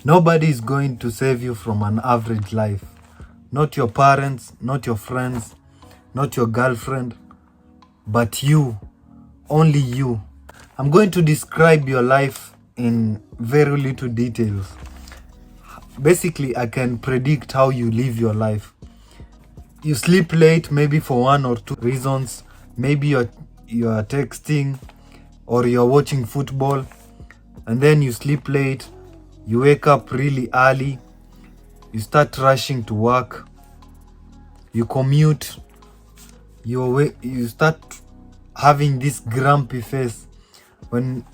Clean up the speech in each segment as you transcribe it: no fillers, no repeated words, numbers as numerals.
Nobody is going to save you from an average life. Not your parents, not your friends, not your girlfriend, but you, only you. I'm going to describe your life in very little details. Basically, I can predict how you live your life. You sleep late maybe for one or two reasons. Maybe you're texting or you're watching football, and then you sleep late. You wake up really early. You start rushing to work. You commute. You start having this grumpy face when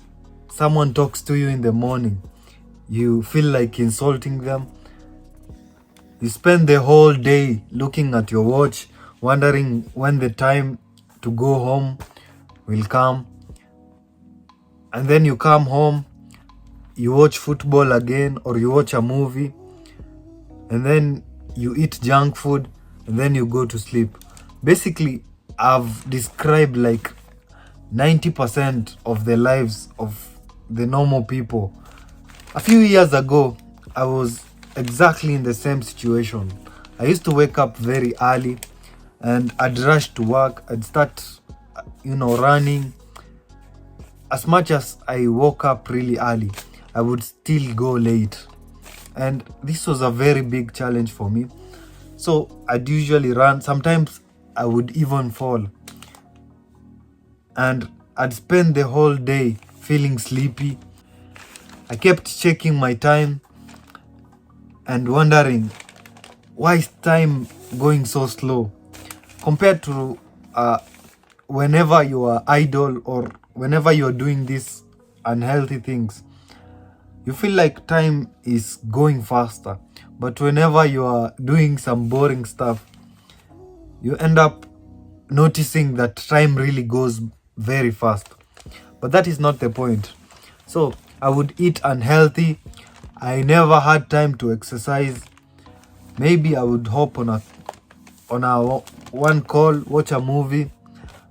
someone talks to you in the morning. You feel like insulting them. You spend the whole day looking at your watch, wondering when the time to go home will come. And then you come home, you watch football again, or you watch a movie, and then you eat junk food, and then you go to sleep. Basically, I've described like 90% of the lives of the normal people. A few years ago, I was exactly in the same situation. I used to wake up very early and I'd rush to work. I'd start, running. As much as I woke up really early, I would still go late. And this was a very big challenge for me. So I'd usually run. Sometimes I would even fall. And I'd spend the whole day feeling sleepy. I kept checking my time and wondering, why is time going so slow? Compared to whenever you are idle or whenever you're doing these unhealthy things, you feel like time is going faster. But whenever you are doing some boring stuff, you end up noticing that time really goes very fast. But that is not the point. So I would eat unhealthy. I never had time to exercise. Maybe I would hop on a one call, watch a movie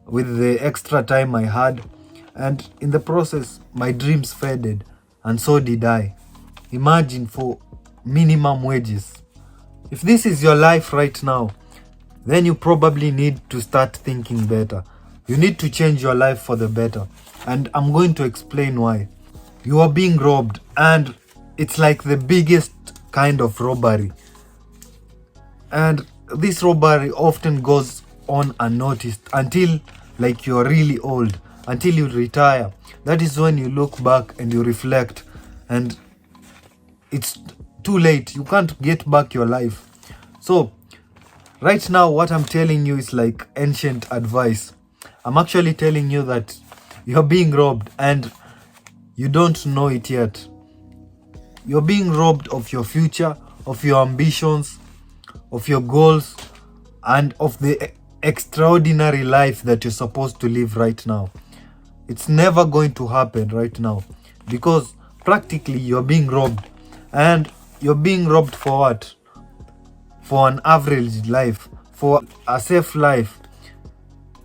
with the extra time I had, and in the process my dreams faded, and so did I. Imagine, for minimum wages. If this is your life right now, then you probably need to start thinking better. You need to change your life for the better, and I'm going to explain why. You are being robbed, and it's like the biggest kind of robbery. And this robbery often goes on unnoticed until like you're really old, until you retire. That is when you look back and you reflect, and it's too late. You can't get back your life. So right now, what I'm telling you is like ancient advice. I'm actually telling you that you're being robbed and you don't know it yet. You're being robbed of your future, of your ambitions, of your goals, and of the extraordinary life that you're supposed to live right now. It's never going to happen right now because practically you're being robbed. And you're being robbed for what? For an average life, for a safe life.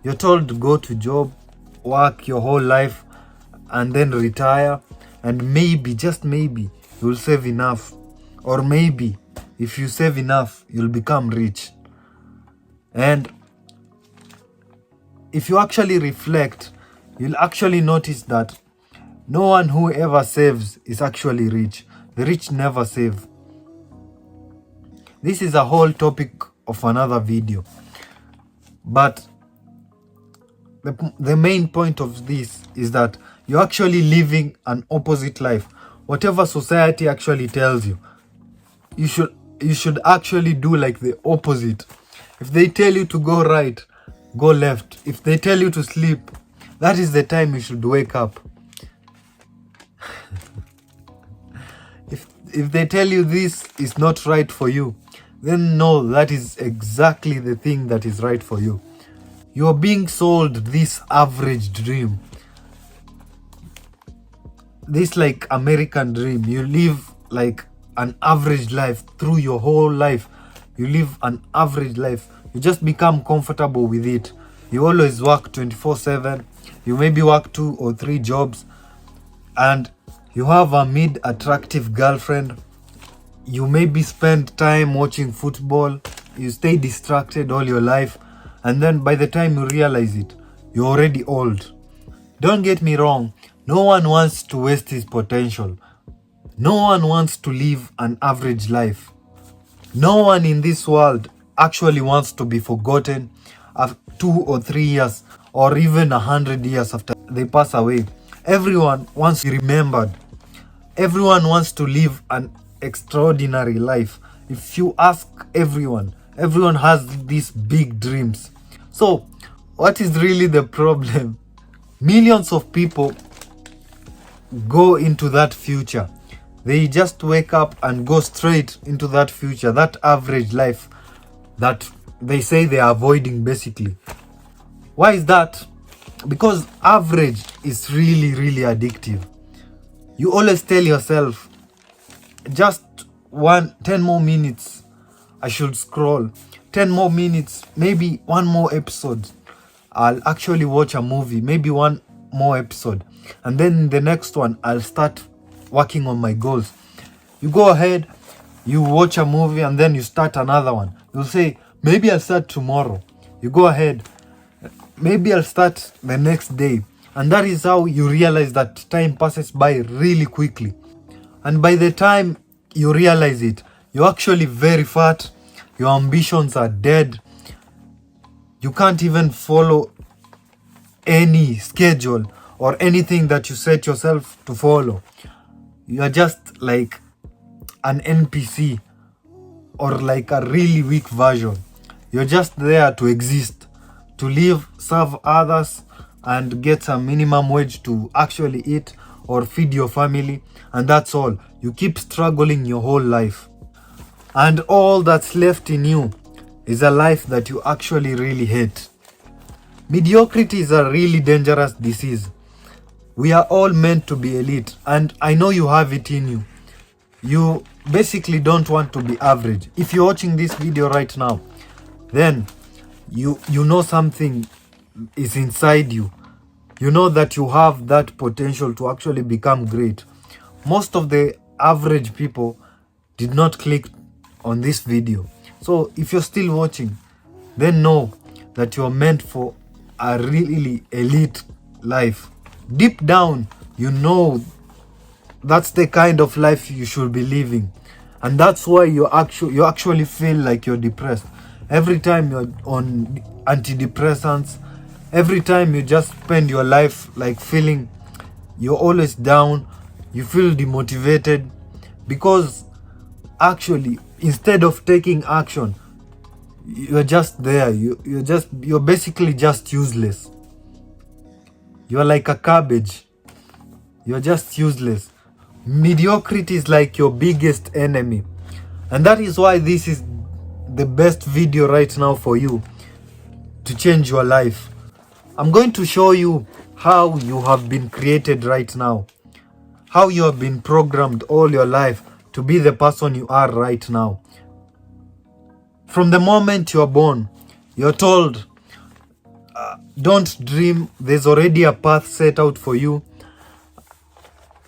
You're told to go to job, work your whole life, and then retire, and maybe, just maybe, you'll save enough. Or maybe, if you save enough, you'll become rich. And if you actually reflect, you'll actually notice that no one who ever saves is actually rich. The rich never save. This is a whole topic of another video. But the main point of this is that you're actually living an opposite life. Whatever society actually tells you, you should actually do like the opposite. If they tell you to go right, go left. If they tell you to sleep, that is the time you should wake up. If they tell you this is not right for you, then no, that is exactly the thing that is right for you. You are being sold this average dream. This like American dream. You live like an average life through your whole life. You live an average life. You just become comfortable with it. You always work 24/7. You maybe work 2 or 3 jobs, and you have a mid-attractive girlfriend You maybe spend time watching football, you stay distracted all your life, and then by the time you realize it, you're already old. Don't get me wrong, no one wants to waste his potential. No one wants to live an average life. No one in this world actually wants to be forgotten 2 or 3 years or even 100 years after they pass away. Everyone wants to be remembered. Everyone wants to live an extraordinary life. If you ask everyone has these big dreams. So, what is really the problem? Millions of people go into that future. They just wake up and go straight into that future, that average life that they say they are avoiding basically. Why is that? Because average is really, really addictive. You always tell yourself, just 10 more minutes, I should scroll. 10 more minutes, maybe one more episode. I'll actually watch a movie, maybe one more episode. And then the next one, I'll start working on my goals. You go ahead, you watch a movie, and then you start another one. You'll say, maybe I'll start tomorrow. You go ahead, maybe I'll start the next day. And that is how you realize that time passes by really quickly. And by the time you realize it, you're actually very fat, your ambitions are dead, you can't even follow any schedule or anything that you set yourself to follow. You are just like an NPC or like a really weak version. You're just there to exist, to live, serve others, and get some minimum wage to actually eat or feed your family, and that's all. You keep struggling your whole life, and all that's left in you is a life that you actually really hate. Mediocrity is a really dangerous disease. We are all meant to be elite, and I know you have it in you. You basically don't want to be average. If you're watching this video right now, then you know something is inside you. You know that you have that potential to actually become great. Most of the average people did not click on this video. So if you're still watching, then know that you're meant for a really elite life. Deep down, you know that's the kind of life you should be living. And that's why you actually feel like you're depressed. Every time you're on antidepressants, every time you just spend your life like feeling you're always down, you feel demotivated, because actually instead of taking action, you're just there. You're basically just useless. You're like a cabbage. You're just useless. Mediocrity is like your biggest enemy. And that is why this is the best video right now for you to change your life. I'm going to show you how you have been created right now. How you have been programmed all your life to be the person you are right now. From the moment you're born, you're told, don't dream, there's already a path set out for you.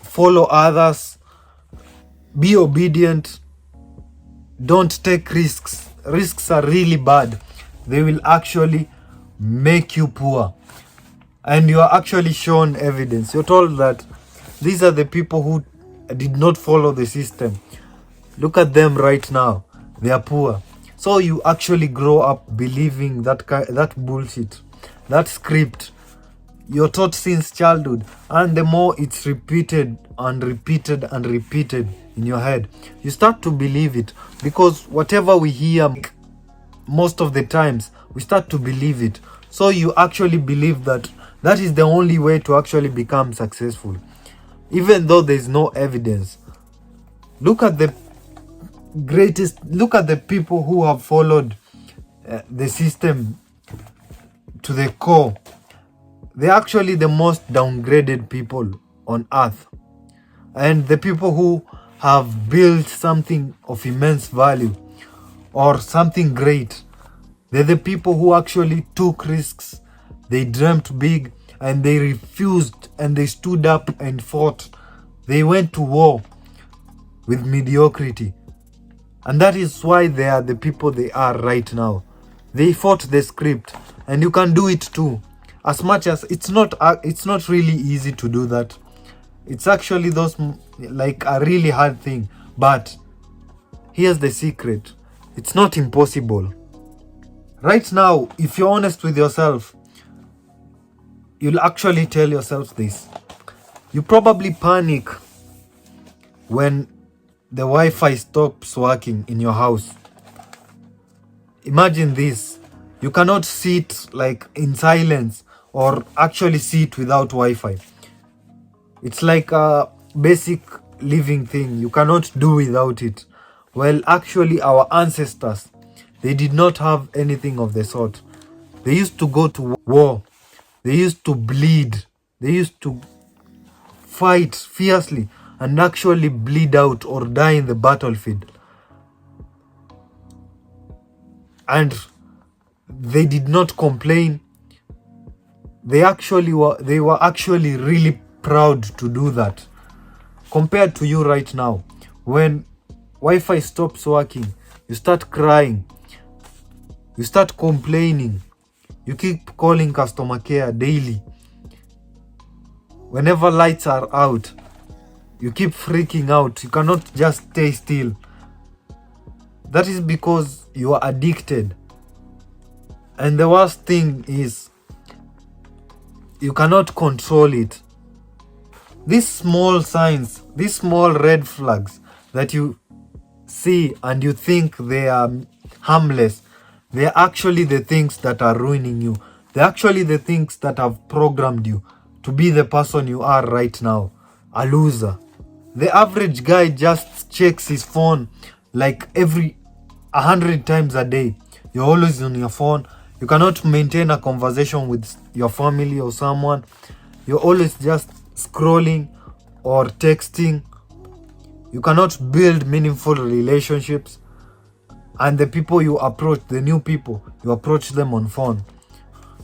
Follow others, be obedient, don't take risks. Risks are really bad. They will actually make you poor. And you are actually shown evidence. You're told that these are the people who did not follow the system. Look at them right now. They are poor. So you actually grow up believing that bullshit, that script. You're taught since childhood, and the more it's repeated and repeated and repeated in your head, you start to believe it, because whatever we hear most of the times, we start to believe it. So you actually believe that that is the only way to actually become successful, even though there's no evidence. Look at the people who have followed the system to the core. They're actually the most downgraded people on earth. And the people who have built something of immense value or something great, they're the people who actually took risks. They dreamt big, and they refused, and they stood up and fought. They went to war with mediocrity. And that is why they are the people they are right now. They fought the script, and you can do it too. As much as it's not really easy to do that. It's actually like a really hard thing. But here's the secret. It's not impossible. Right now, if you're honest with yourself, you'll actually tell yourself this. You probably panic when the Wi-Fi stops working in your house. Imagine this. You cannot sit like in silence or actually sit without Wi-Fi. It's like a basic living thing. You cannot do without it. Well, actually, our ancestors, they did not have anything of the sort. They used to go to war. They used to bleed. They used to fight fiercely and actually bleed out or die in the battlefield. And they did not complain. They were actually really proud to do that. Compared to you right now, when Wi-Fi stops working, you start crying, you start complaining, you keep calling customer care daily. Whenever lights are out, you keep freaking out. You cannot just stay still. That is because you are addicted. And the worst thing is, you cannot control it. These small signs, these small red flags that you see and you think they are harmless, they are actually the things that are ruining you. They're actually the things that have programmed you to be the person you are right now, a loser. The average guy just checks his phone like every 100 times a day. You're always on your phone. You cannot maintain a conversation with your family or someone. You're always just scrolling or texting. You cannot build meaningful relationships. And the people you approach, the new people, you approach them on phone.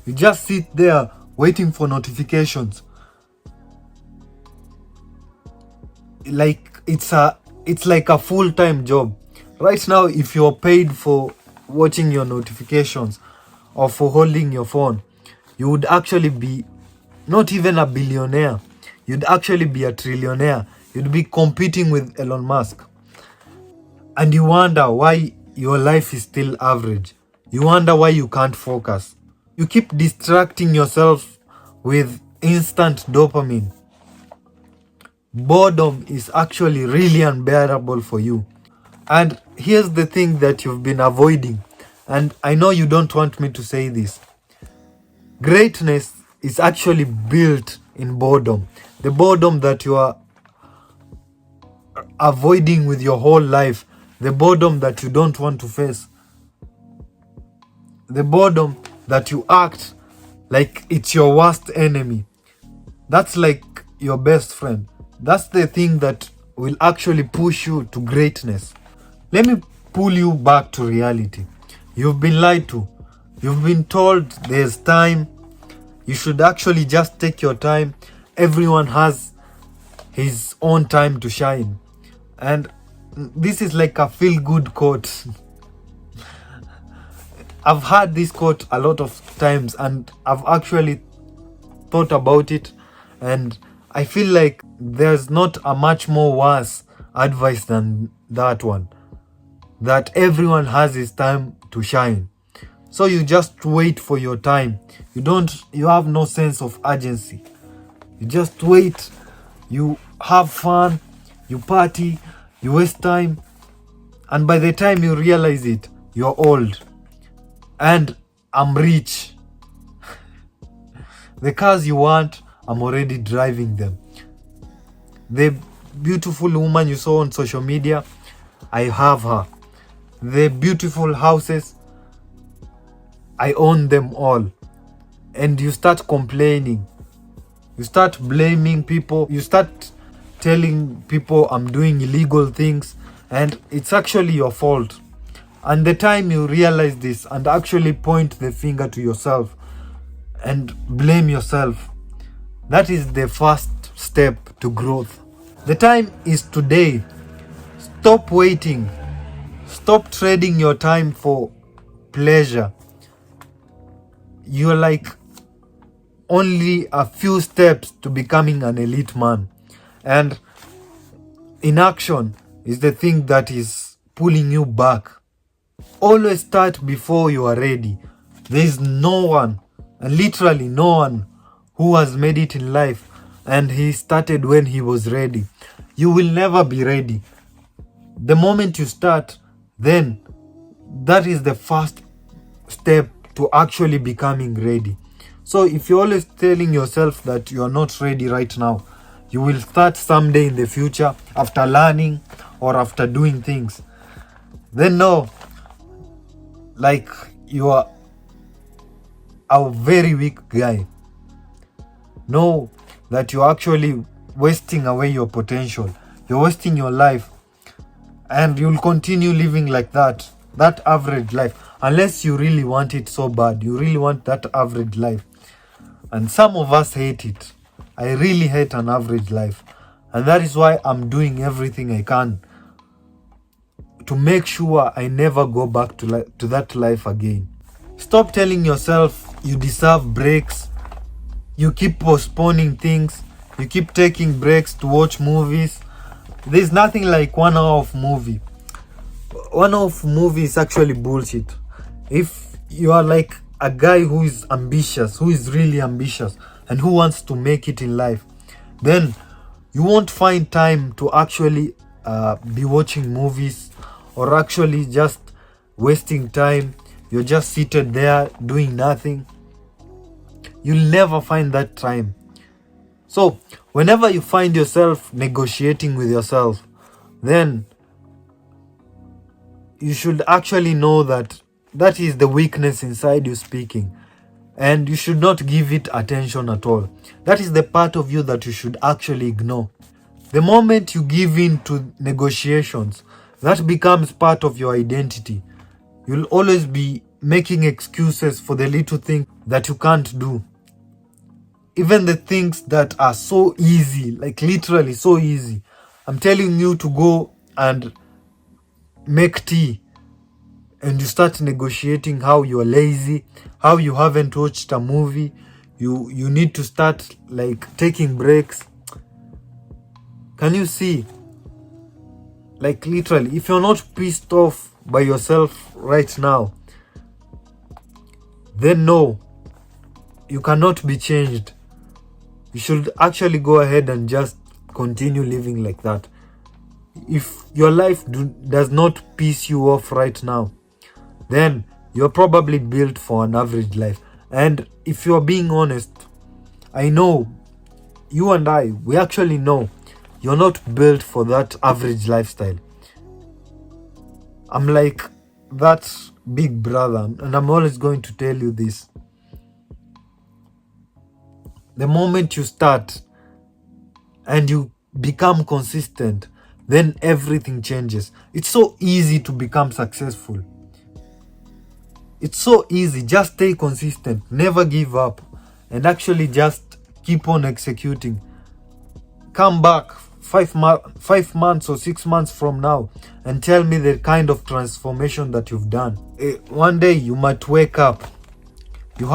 You just sit there waiting for notifications. Like it's like a full-time job. Right now, if you're paid for watching your notifications or for holding your phone, you would actually be not even a billionaire. You'd actually be a trillionaire. You'd be competing with Elon Musk. And you wonder why your life is still average. You wonder why you can't focus. You keep distracting yourself with instant dopamine. Boredom is actually really unbearable for you. And here's the thing that you've been avoiding. And I know you don't want me to say this. Greatness is actually built in boredom. The boredom that you are avoiding with your whole life. The boredom that you don't want to face. The boredom that you act like it's your worst enemy. That's like your best friend. That's the thing that will actually push you to greatness. Let me pull you back to reality. You've been lied to. You've been told there's time. You should actually just take your time. Everyone has his own time to shine. And this is like a feel-good quote. I've heard this quote a lot of times and I've actually thought about it, and I feel like there's not a much more worse advice than that one. That everyone has his time to shine. So you just wait for your time. You have no sense of urgency. You just wait. You have fun. You party. You waste time. And by the time you realize it, you're old. And I'm rich. The cars you want, I'm already driving them. The beautiful woman you saw on social media, I have her. The beautiful houses, I own them all. And you start complaining. You start blaming people. You start telling people I'm doing illegal things. And it's actually your fault. And the time you realize this and actually point the finger to yourself and blame yourself, that is the first step to growth. The time is today. Stop waiting. Stop trading your time for pleasure. You're like only a few steps to becoming an elite man. And inaction is the thing that is pulling you back. Always start before you are ready. There is no one, and literally no one, who has made it in life and he started when he was ready. You will never be ready. The moment you start, then that is the first step to actually becoming ready. So if you're always telling yourself that you are not ready right now, you will start someday in the future after learning or after doing things. Then no, like you are a very weak guy. Know that you're actually wasting away your potential. You're wasting your life, and you'll continue living like that average life, unless you really want it so bad. You really want that average life, and some of us hate it. I really hate an average life, and that is why I'm doing everything I can to make sure I never go back to that life again. Stop telling yourself you deserve breaks. You keep postponing things. You keep taking breaks to watch movies. There's nothing like 1 hour of movie. 1 hour of movie is actually bullshit. If you are like a guy who is ambitious, who is really ambitious, and who wants to make it in life, then you won't find time to actually be watching movies or actually just wasting time. You're just seated there doing nothing. You'll never find that time. So whenever you find yourself negotiating with yourself, then you should actually know that that is the weakness inside you speaking, and you should not give it attention at all. That is the part of you that you should actually ignore. The moment you give in to negotiations, that becomes part of your identity. You'll always be making excuses for the little thing that you can't do. Even the things that are so easy, like literally so easy. I'm telling you to go and make tea, and you start negotiating how you're lazy, how you haven't watched a movie, you need to start like taking breaks. Can you see? Like literally, if you're not pissed off by yourself right now, then no, you cannot be changed. You should actually go ahead and just continue living like that. If your life does not piss you off right now, then you're probably built for an average life. And if you're being honest, I know, you and I, we actually know you're not built for that average lifestyle. I'm like that big brother, and I'm always going to tell you this. The moment you start and you become consistent, then everything changes. It's so easy to become successful. It's so easy. Just stay consistent, never give up, and actually just keep on executing. Come back 5 months or 6 months from now and tell me the kind of transformation that you've done. One day you might wake up, you're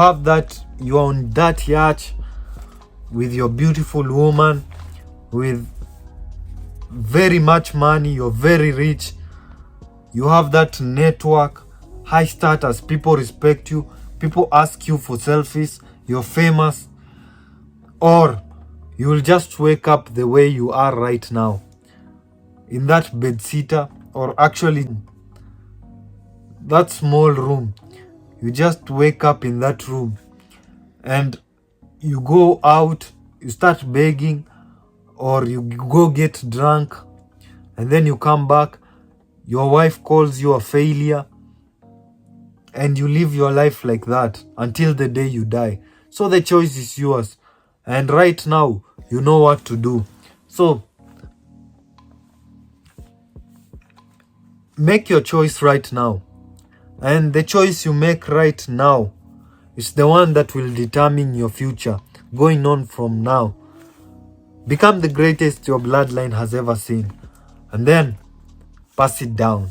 on that yacht with your beautiful woman, with very much money, you're very rich, you have that network, high status, people respect you, people ask you for selfies, you're famous. Or you will just wake up the way you are right now, in that bedsitter, or actually that small room. You just wake up in that room and you go out, you start begging, or you go get drunk, and then you come back, your wife calls you a failure, and you live your life like that until the day you die. So the choice is yours, and right now you know what to do. So make your choice right now, and the choice you make right now is the one that will determine your future going on from now. Become the greatest your bloodline has ever seen, and then pass it down.